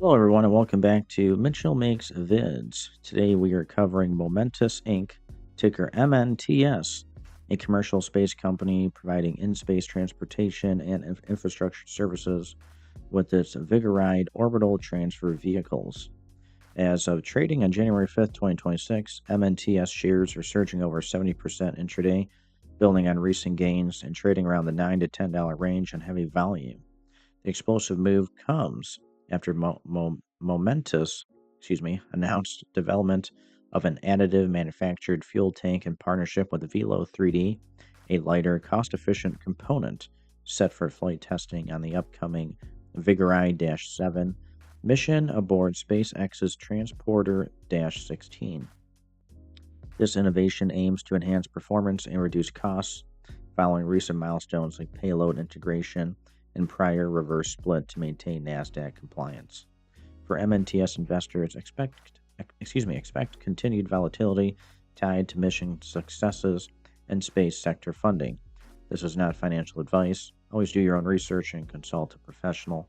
Hello, everyone, and welcome back to Mitchell Makes Vids. Today we are covering Momentus Inc., ticker MNTS, a commercial space company providing in space transportation and infrastructure services with its Vigoride orbital transfer vehicles. As of trading on January 5th, 2026, MNTS shares are surging over 70% intraday, building on recent gains and trading around the $9 to $10 range on heavy volume. The explosive move comes after Momentus, announced development of an additive manufactured fuel tank in partnership with Velo 3D, a lighter, cost-efficient component set for flight testing on the upcoming Vigoride-7 mission aboard SpaceX's Transporter-16. This innovation aims to enhance performance and reduce costs following recent milestones like payload integration and prior reverse split to maintain NASDAQ compliance. For MNTS investors, expect continued volatility tied to mission successes and space sector funding. This is not financial advice. Always do your own research and consult a professional.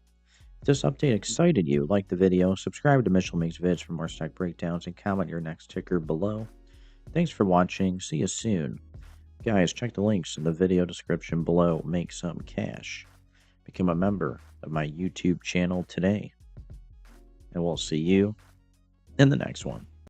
If this update excited you, like the video, subscribe to Mitchell Makes Vids for more stock breakdowns, and comment your next ticker below. Thanks for watching. See you soon. Guys, check the links in the video description below. Make some cash. Become a member of my YouTube channel today. And we'll see you in the next one.